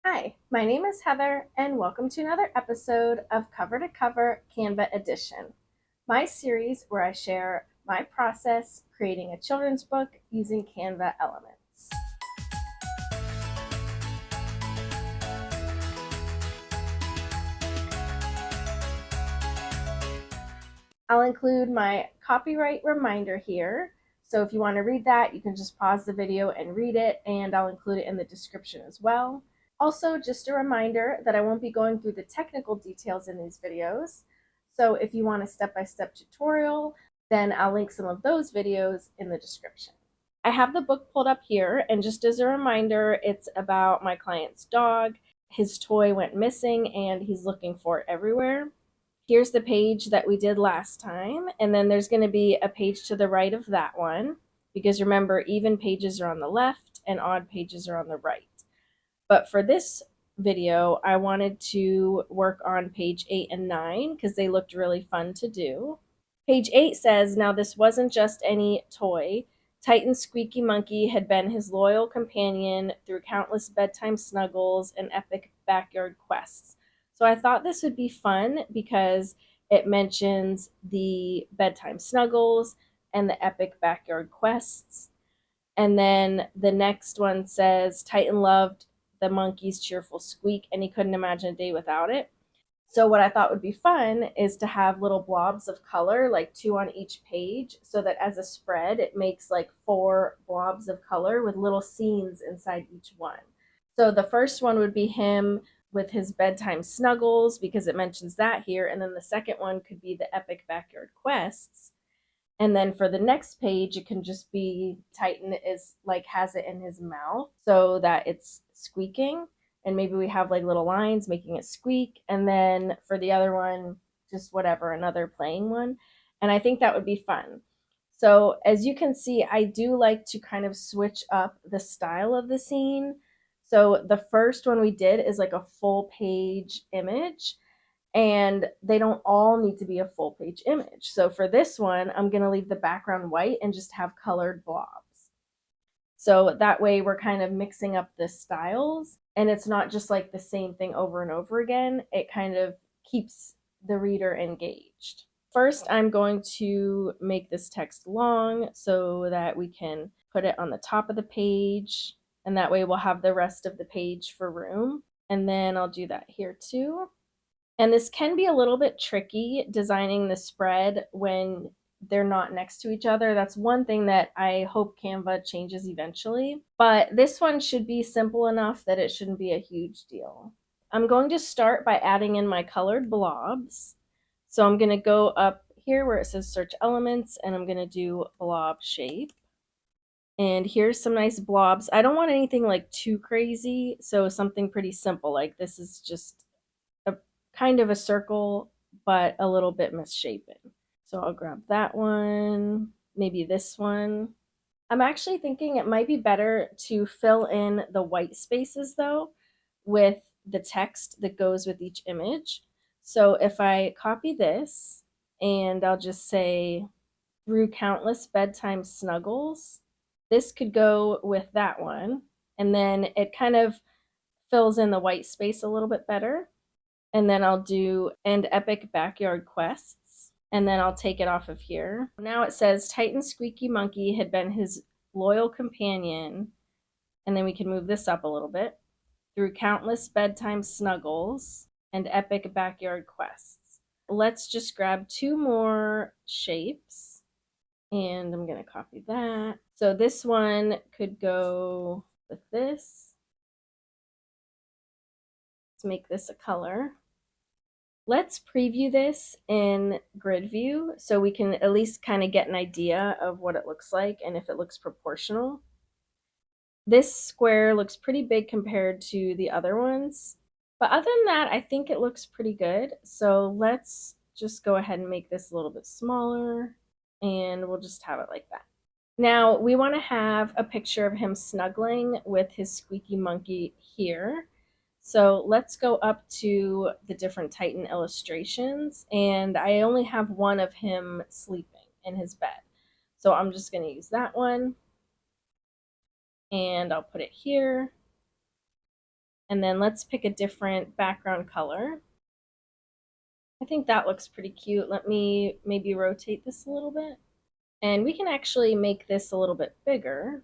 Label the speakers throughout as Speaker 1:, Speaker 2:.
Speaker 1: Hi, my name is Heather, and welcome to another episode of Cover to Cover Canva Edition, my series where I share my process creating a children's book using Canva elements. I'll include my copyright reminder here, so if you want to read that, you can just pause the video and read it, and I'll include it in the description as well. Also, just a reminder that I won't be going through the technical details in these videos. So if you want a step-by-step tutorial, then I'll link some of those videos in the description. I have the book pulled up here, and just as a reminder, it's about my client's dog. His toy went missing and he's looking for it everywhere. Here's the page that we did last time, and then there's going to be a page to the right of that one, because remember, even pages are on the left and odd pages are on the right. But for this video, I wanted to work on page 8 and 9 because they looked really fun to do. Page 8 says, now this wasn't just any toy. Titan Squeaky Monkey had been his loyal companion through countless bedtime snuggles and epic backyard quests. So I thought this would be fun because it mentions the bedtime snuggles and the epic backyard quests. And then the next one says, Titan loved the monkey's cheerful squeak and he couldn't imagine a day without it. So what I thought would be fun is to have little blobs of color, like 2 on each page, so that as a spread, it makes like 4 blobs of color with little scenes inside each one. So the first one would be him with his bedtime snuggles, because it mentions that here. And then the second one could be the epic backyard quests. And then for the next page, it can just be Titan is like has it in his mouth so that it's squeaking. And maybe we have like little lines making it squeak. And then for the other one, just whatever, another playing one. And I think that would be fun. So as you can see, I do like to kind of switch up the style of the scene. So the first one we did is like a full page image, and they don't all need to be a full page image. So for this one, I'm going to leave the background white and just have colored blobs. So that way we're kind of mixing up the styles, and it's not just like the same thing over and over again. It kind of keeps the reader engaged. First, I'm going to make this text long so that we can put it on the top of the page, and that way we'll have the rest of the page for room. And then I'll do that here too. And this can be a little bit tricky designing the spread when they're not next to each other. That's one thing that I hope Canva changes eventually. But this one should be simple enough that it shouldn't be a huge deal. I'm going to start by adding in my colored blobs. So I'm going to go up here where it says search elements, and I'm going to do blob shape. And here's some nice blobs. I don't want anything like too crazy, so something pretty simple. Like this is just a kind of a circle, but a little bit misshapen. So I'll grab that one, maybe this one. I'm actually thinking it might be better to fill in the white spaces though with the text that goes with each image. So if I copy this and I'll just say through countless bedtime snuggles, this could go with that one. And then it kind of fills in the white space a little bit better. And then I'll do and epic backyard quests, and then I'll take it off of here. Now it says Titan Squeaky Monkey had been his loyal companion, and then we can move this up a little bit, through countless bedtime snuggles and epic backyard quests. Let's just grab 2 more shapes, and I'm going to copy that. So this one could go with this. Let's make this a color. Let's preview this in grid view so we can at least kind of get an idea of what it looks like and if it looks proportional. This square looks pretty big compared to the other ones, but other than that, I think it looks pretty good. So let's just go ahead and make this a little bit smaller, and we'll just have it like that. Now we want to have a picture of him snuggling with his squeaky monkey here. So let's go up to the different Titan illustrations, and I only have one of him sleeping in his bed. So I'm just going to use that one, and I'll put it here. And then let's pick a different background color. I think that looks pretty cute. Let me maybe rotate this a little bit. And we can actually make this a little bit bigger.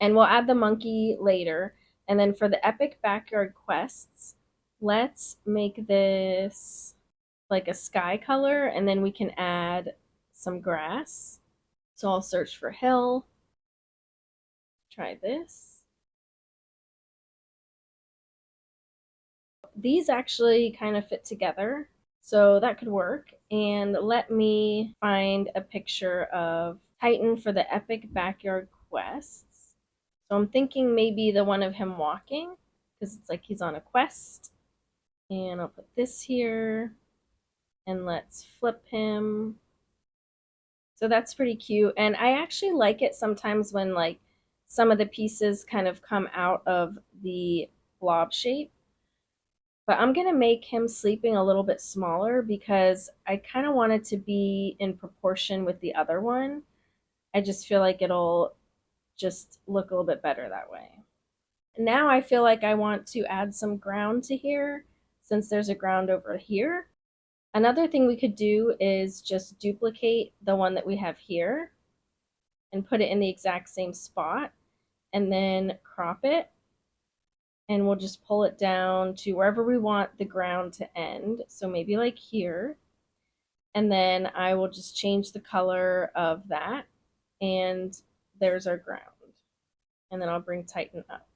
Speaker 1: And we'll add the monkey later. And then for the epic backyard quests, let's make this like a sky color, and then we can add some grass. So I'll search for hill. Try this. These actually kind of fit together, so that could work. And let me find a picture of Titan for the epic backyard quests. So I'm thinking maybe the one of him walking, because it's like he's on a quest. And I'll put this here, and let's flip him. So that's pretty cute. And I actually like it sometimes when like some of the pieces kind of come out of the blob shape. But I'm going to make him sleeping a little bit smaller because I kind of want it to be in proportion with the other one. I just feel like it'll just look a little bit better that way. Now I feel like I want to add some ground to here since there's a ground over here. Another thing we could do is just duplicate the one that we have here and put it in the exact same spot and then crop it. And we'll just pull it down to wherever we want the ground to end. So maybe like here. And then I will just change the color of that. And there's our ground. And then I'll bring Titan up.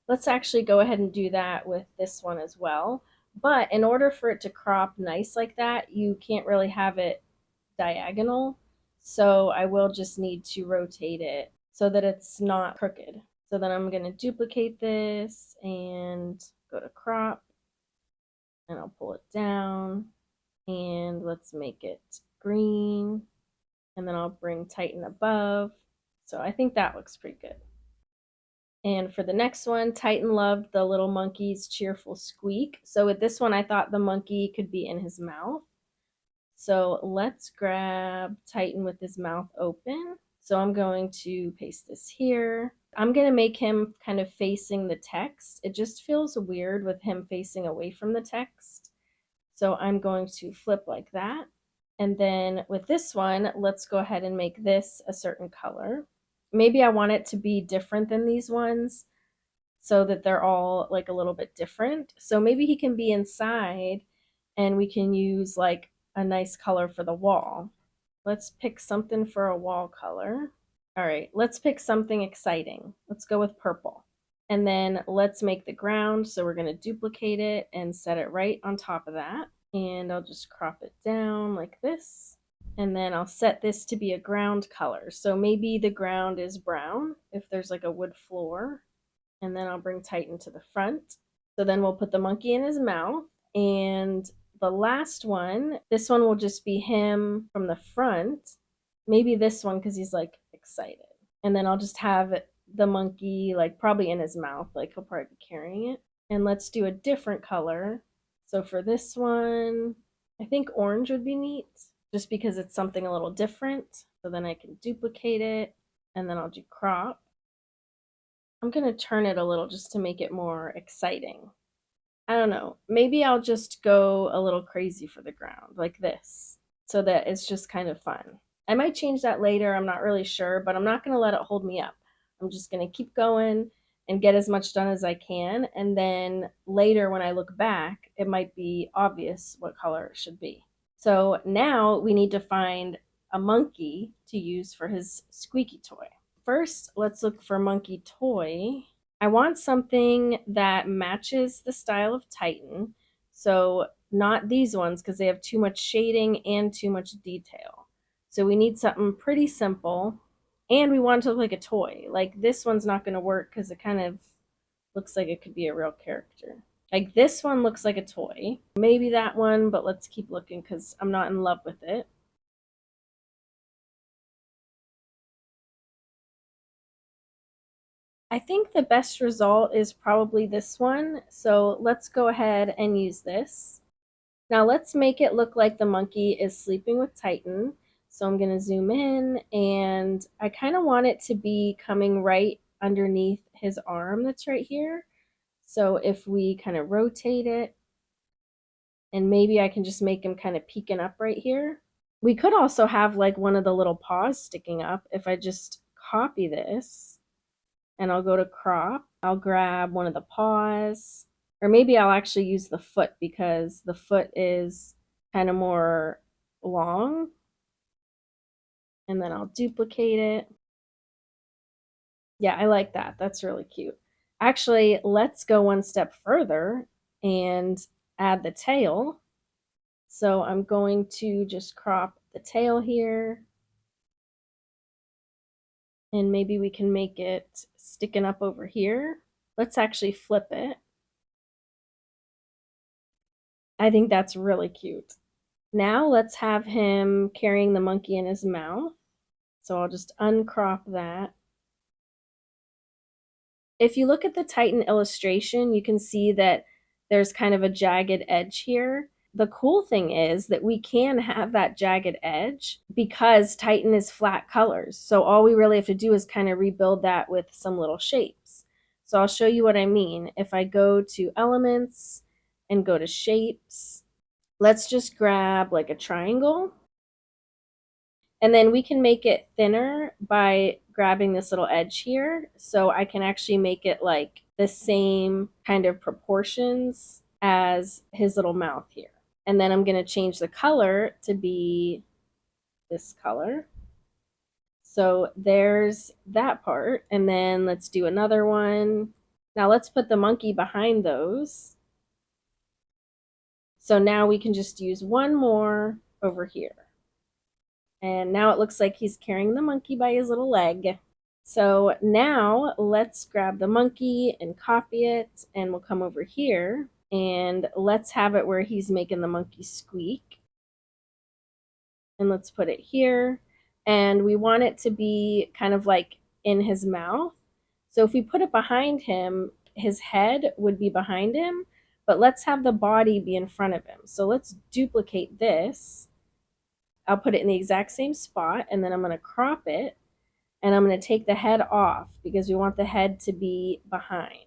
Speaker 1: Let's actually go ahead and do that with this one as well. But in order for it to crop nice like that, you can't really have it diagonal. So I will just need to rotate it so that it's not crooked. So then I'm going to duplicate this and go to crop, and I'll pull it down, and let's make it green, and then I'll bring Titan above. So I think that looks pretty good. And for the next one, Titan loved the little monkey's cheerful squeak. So with this one, I thought the monkey could be in his mouth. So let's grab Titan with his mouth open. So I'm going to paste this here. I'm going to make him kind of facing the text. It just feels weird with him facing away from the text. So I'm going to flip like that. And then with this one, let's go ahead and make this a certain color. Maybe I want it to be different than these ones so that they're all like a little bit different. So maybe he can be inside and we can use like a nice color for the wall. Let's pick something for a wall color. All right, let's pick something exciting. Let's go with purple. And then let's make the ground. So we're going to duplicate it and set it right on top of that. And I'll just crop it down like this. And then I'll set this to be a ground color. So maybe the ground is brown if there's like a wood floor. And then I'll bring Titan to the front. So then we'll put the monkey in his mouth. And the last one, this one will just be him from the front. Maybe this one because he's like excited. And then I'll just have the monkey like probably in his mouth, like he'll probably be carrying it. And let's do a different color. So for this one, I think orange would be neat just because it's something a little different. So then I can duplicate it and then I'll do crop. I'm going to turn it a little just to make it more exciting. I don't know. Maybe I'll just go a little crazy for the ground like this so that it's just kind of fun. I might change that later. I'm not really sure, but I'm not going to let it hold me up. I'm just going to keep going and get as much done as I can. And then later when I look back, it might be obvious what color it should be. So now we need to find a monkey to use for his squeaky toy. First, let's look for monkey toy. I want something that matches the style of Titan. So not these ones because they have too much shading and too much detail. So we need something pretty simple. And we want it to look like a toy. Like this one's not going to work because it kind of looks like it could be a real character. Like this one looks like a toy. Maybe that one, but let's keep looking because I'm not in love with it. I think the best result is probably this one. So let's go ahead and use this. Now let's make it look like the monkey is sleeping with Titan. So I'm going to zoom in and I kind of want it to be coming right underneath his arm that's right here. So if we kind of rotate it, and maybe I can just make him kind of peeking up right here. We could also have like one of the little paws sticking up. If I just copy this and I'll go to crop, I'll grab one of the paws, or maybe I'll actually use the foot because the foot is kind of more long. And then I'll duplicate it. Yeah, I like that. That's really cute. Actually, let's go one step further and add the tail. So I'm going to just crop the tail here. And maybe we can make it sticking up over here. Let's actually flip it. I think that's really cute. Now let's have him carrying the monkey in his mouth. So I'll just uncrop that. If you look at the Titan illustration, you can see that there's kind of a jagged edge here. The cool thing is that we can have that jagged edge because Titan is flat colors. So all we really have to do is kind of rebuild that with some little shapes. So I'll show you what I mean. If I go to elements and go to shapes, let's just grab like a triangle. And then we can make it thinner by grabbing this little edge here. So I can actually make it like the same kind of proportions as his little mouth here. And then I'm going to change the color to be this color. So there's that part. And then let's do another one. Now let's put the monkey behind those. So now we can just use one more over here. And now it looks like he's carrying the monkey by his little leg. So now let's grab the monkey and copy it, and we'll come over here and let's have it where he's making the monkey squeak. And let's put it here. And we want it to be kind of like in his mouth. So if we put it behind him, his head would be behind him, but let's have the body be in front of him. So let's duplicate this. I'll put it in the exact same spot, and then I'm going to crop it, and I'm going to take the head off because we want the head to be behind.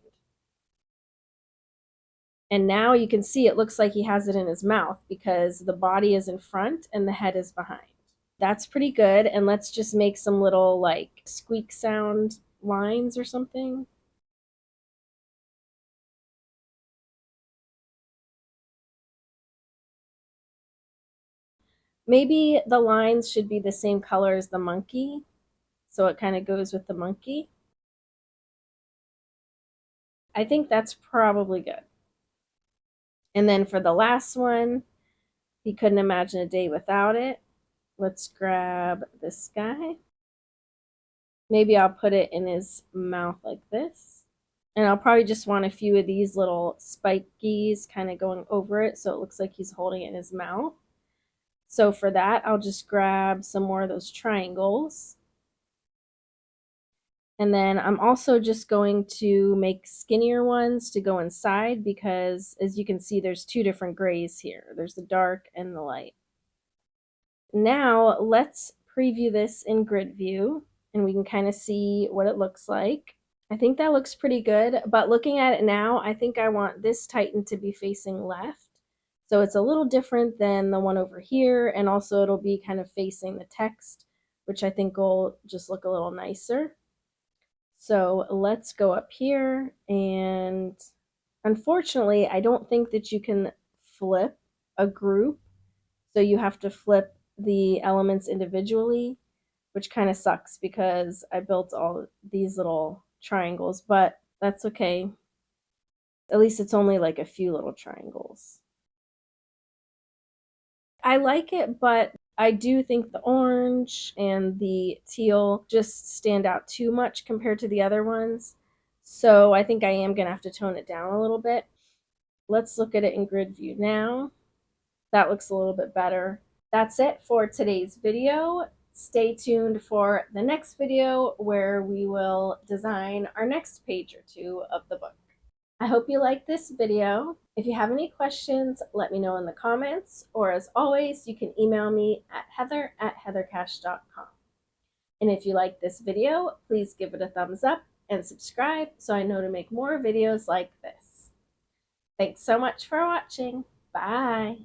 Speaker 1: And now you can see it looks like he has it in his mouth because the body is in front and the head is behind. That's pretty good. And let's just make some little like squeak sound lines or something. Maybe the lines should be the same color as the monkey, so it kind of goes with the monkey. I think that's probably good. And then for the last one, he couldn't imagine a day without it. Let's grab this guy. Maybe I'll put it in his mouth like this. And I'll probably just want a few of these little spikies kind of going over it so it looks like he's holding it in his mouth. So for that, I'll just grab some more of those triangles. And then I'm also just going to make skinnier ones to go inside because as you can see, there's two different grays here. There's the dark and the light. Now let's preview this in grid view and we can kind of see what it looks like. I think that looks pretty good, but looking at it now, I think I want this Titan to be facing left. So it's a little different than the one over here, and also it'll be kind of facing the text, which I think will just look a little nicer. So let's go up here, and unfortunately, I don't think that you can flip a group. So you have to flip the elements individually, which kind of sucks because I built all these little triangles, but that's okay. At least it's only like a few little triangles. I like it, but I do think the orange and the teal just stand out too much compared to the other ones. So I think I am going to have to tone it down a little bit. Let's look at it in grid view now. That looks a little bit better. That's it for today's video. Stay tuned for the next video where we will design our next page or two of the book. I hope you liked this video. If you have any questions, let me know in the comments, or as always, you can email me at heather@heathercash.com. And if you like this video, please give it a thumbs up and subscribe so I know to make more videos like this. Thanks so much for watching. Bye.